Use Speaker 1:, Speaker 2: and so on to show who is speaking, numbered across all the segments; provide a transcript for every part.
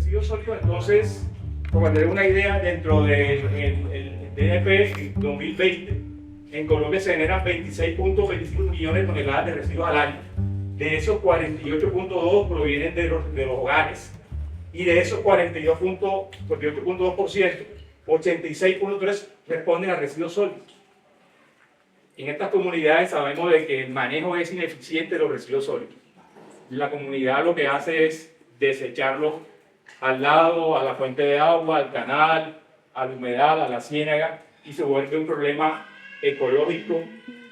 Speaker 1: residuos sólidos, entonces, para tener una idea, dentro del DNP en 2020, en Colombia se generan 26.25 millones de toneladas de residuos al año. De esos, 48.2 provienen de los hogares, y de esos 48.2%, 86.3 responden a residuos sólidos. En estas comunidades sabemos de que el manejo es ineficiente de los residuos sólidos. La comunidad lo que hace es desecharlos al lado, a la fuente de agua, al canal, a la humedad, a la ciénaga, y se vuelve un problema ecológico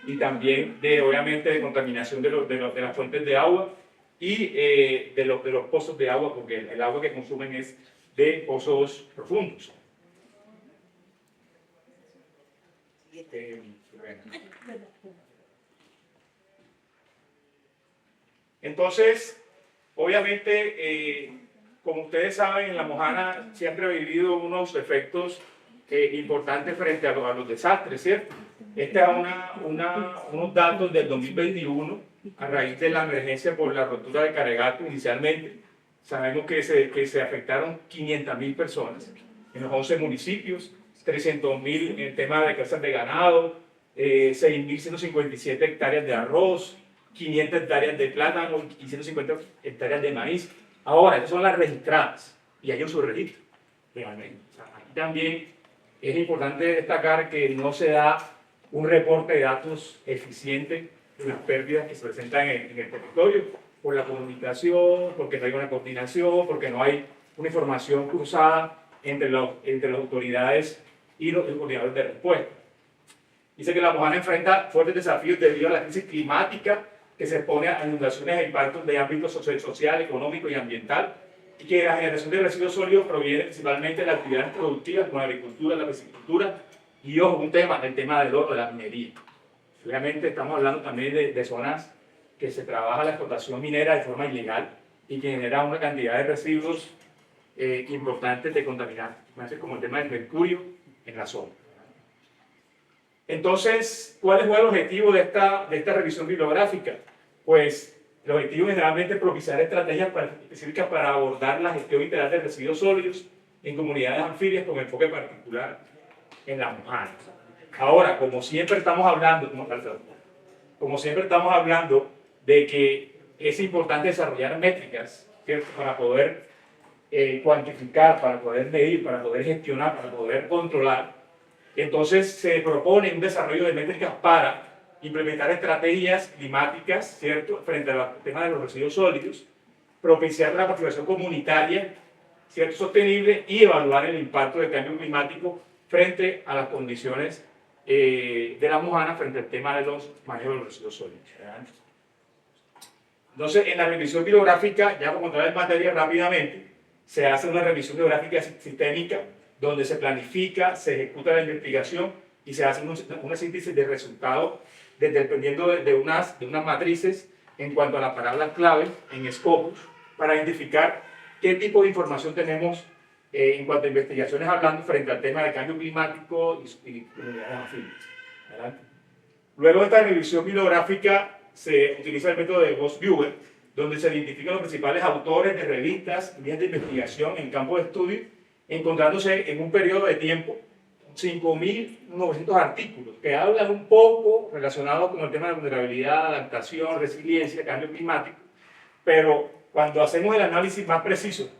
Speaker 1: y también obviamente de contaminación de las fuentes de agua y de los pozos de agua, porque el agua que consumen es de pozos profundos. Entonces, obviamente, como ustedes saben, en La Mojana siempre ha vivido unos efectos importantes frente a los desastres, ¿cierto? Este es unos datos del 2021, a raíz de la emergencia por la rotura de Caregato inicialmente. Sabemos que se afectaron 500.000 personas en los 11 municipios, 300.000 en el tema de casas de ganado, 6.157 hectáreas de arroz, 500 hectáreas de plátano y 150 hectáreas de maíz. Ahora, esas son las registradas y hay un subregistro, realmente. O sea, aquí también es importante destacar que no se da un reporte de datos eficiente de las pérdidas que se presentan en el territorio, por la comunicación, porque no hay una coordinación, porque no hay una información cruzada entre las autoridades y los coordinadores de respuesta. Dice que La Mojana enfrenta fuertes desafíos debido a la crisis climática, que se expone a inundaciones e impactos de ámbito social, económico y ambiental, y que la generación de residuos sólidos proviene principalmente de las actividades productivas como la agricultura, la piscicultura y, ojo, el tema del oro, de la minería. Obviamente estamos hablando también de zonas que se trabaja la explotación minera de forma ilegal y que genera una cantidad de residuos importantes de contaminantes, como el tema del mercurio en la zona. Entonces, ¿cuál fue el objetivo de esta revisión bibliográfica? Pues el objetivo generalmente es propiciar estrategias específicas para abordar la gestión integral de residuos sólidos en comunidades anfibias con enfoque particular en La Mojana. Ahora, como siempre estamos hablando de que es importante desarrollar métricas, ¿cierto? Para poder cuantificar, para poder medir, para poder gestionar, para poder controlar. Entonces se propone un desarrollo de métricas para implementar estrategias climáticas, ¿cierto?, frente al tema de los residuos sólidos, propiciar la participación comunitaria, ¿cierto?, sostenible, y evaluar el impacto del cambio climático frente a las condiciones de La Mojana frente al tema de los manejos de los residuos sólidos. Entonces, en la revisión bibliográfica, ya como entrar en materia rápidamente, se hace una revisión bibliográfica sistémica donde se planifica, se ejecuta la investigación y se hace una síntesis de resultados dependiendo de unas matrices en cuanto a las palabras clave en Scopus para identificar qué tipo de información tenemos en cuanto a investigaciones hablando frente al tema del cambio climático y comunidades anfibias. Luego de esta revisión bibliográfica se utiliza el método de Ghost-Viewer, donde se identifican los principales autores de revistas, líneas de investigación en campo de estudio, encontrándose en un periodo de tiempo 5.900 artículos que hablan un poco relacionados con el tema de vulnerabilidad, adaptación, resiliencia, cambio climático, pero cuando hacemos el análisis más preciso,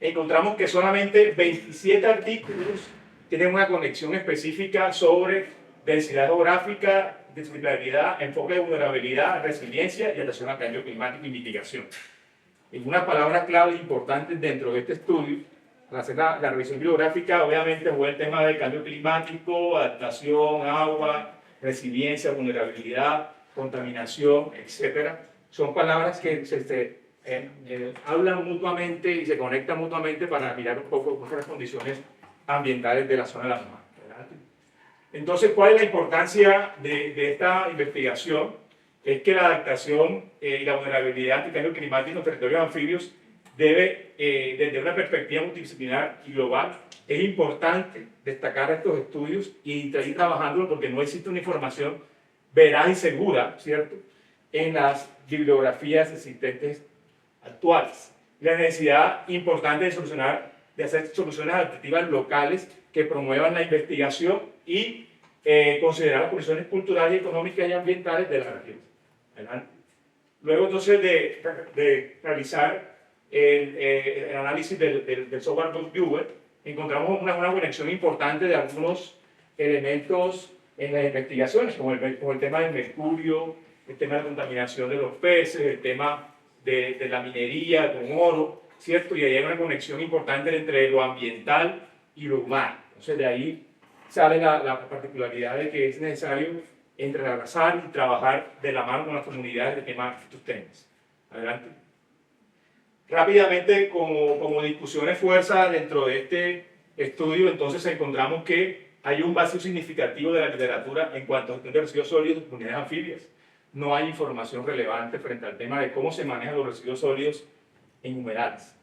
Speaker 1: encontramos que solamente 27 artículos tienen una conexión específica sobre densidad geográfica, disponibilidad, enfoque de vulnerabilidad, resiliencia y adaptación al cambio climático y mitigación. En unas palabras claves importantes dentro de este estudio, al hacer la revisión bibliográfica, obviamente fue el tema del cambio climático, adaptación, agua, resiliencia, vulnerabilidad, contaminación, etc. Son palabras que se hablan mutuamente y se conectan mutuamente para mirar un poco las condiciones ambientales de la zona de La Mojana. Entonces, ¿cuál es la importancia de esta investigación? Es que la adaptación y la vulnerabilidad ante el cambio climático en los territorios anfibios debe, desde una perspectiva multidisciplinar y global, es importante destacar estos estudios y ir trabajándolo porque no existe una información veraz y segura, ¿cierto?, en las bibliografías existentes actuales. la necesidad importante de hacer soluciones alternativas locales que promuevan la investigación y considerar las condiciones culturales, económicas y ambientales de la región. ¿Verdad? Luego entonces de realizar el análisis del software Viewer, encontramos una conexión importante de algunos elementos en las investigaciones, como el tema del mercurio, el tema de la contaminación de los peces, el tema de la minería con oro, ¿cierto? Y ahí hay una conexión importante entre lo ambiental y lo humano. Entonces de ahí sale la particularidad de que es necesario entrelazar y trabajar de la mano con las comunidades de estos temas. Adelante. Rápidamente, como discusiones fuerza dentro de este estudio, entonces encontramos que hay un vacío significativo de la literatura en cuanto a gestión de residuos sólidos de comunidades anfibias. No hay información relevante frente al tema de cómo se manejan los residuos sólidos en humedales.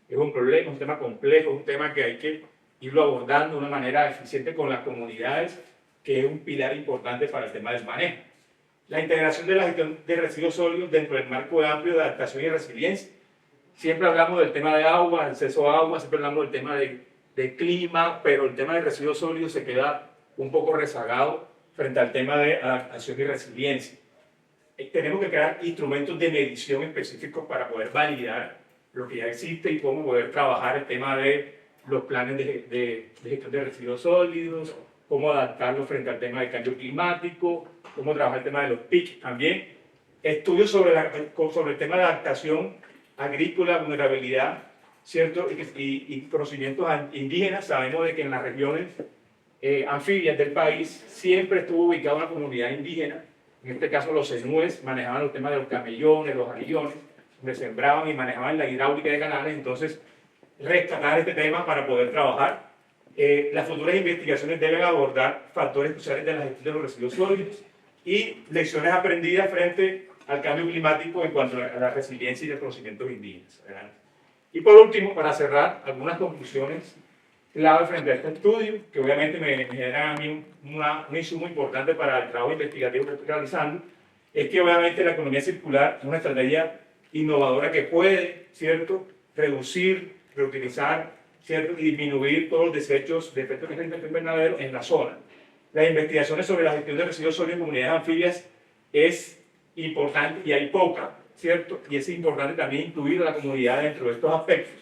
Speaker 1: Es un problema, es un tema complejo, es un tema que hay que irlo abordando de una manera eficiente con las comunidades, que es un pilar importante para el tema del manejo. La integración de la gestión de residuos sólidos dentro del marco amplio de adaptación y resiliencia. Siempre hablamos del tema de agua, acceso a agua, siempre hablamos del tema de clima, pero el tema de residuos sólidos se queda un poco rezagado frente al tema de adaptación y resiliencia. Tenemos que crear instrumentos de medición específicos para poder validar lo que ya existe y cómo poder trabajar el tema de los planes de gestión de residuos sólidos, cómo adaptarlos frente al tema del cambio climático, cómo trabajar el tema de los PIC también. Estudios sobre el tema de adaptación agrícola, vulnerabilidad, ¿cierto? Y conocimientos indígenas. Sabemos de que en las regiones anfibias del país siempre estuvo ubicada una comunidad indígena. En este caso los cenúes manejaban los temas de los camellones, los arillones, donde sembraban y manejaban la hidráulica de canales. Entonces, rescatar este tema para poder trabajar. Las futuras investigaciones deben abordar factores cruciales de la gestión de los residuos sólidos y lecciones aprendidas frente al cambio climático en cuanto a la resiliencia y los conocimientos indígenas. Y por último, para cerrar, algunas conclusiones clave frente a este estudio, que obviamente me generan a mí un insumo importante para el trabajo investigativo que estoy realizando, es que obviamente la economía circular es una estrategia innovadora que puede, ¿cierto?, reducir, reutilizar, ¿cierto?, y disminuir todos los desechos de efecto de invernadero en la zona. Las investigaciones sobre la gestión de residuos sólidos en comunidades anfibias es importante y hay poca, ¿cierto? Y es importante también incluir a la comunidad dentro de estos aspectos.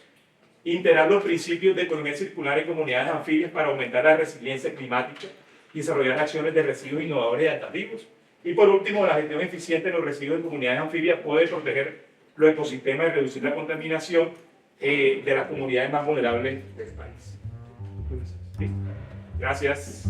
Speaker 1: Integrar los principios de economía circular en comunidades anfibias para aumentar la resiliencia climática y desarrollar acciones de residuos innovadores y adaptativos. Y por último, la gestión eficiente de los residuos en comunidades anfibias puede proteger los ecosistemas y reducir la contaminación de las comunidades más vulnerables del país. Gracias.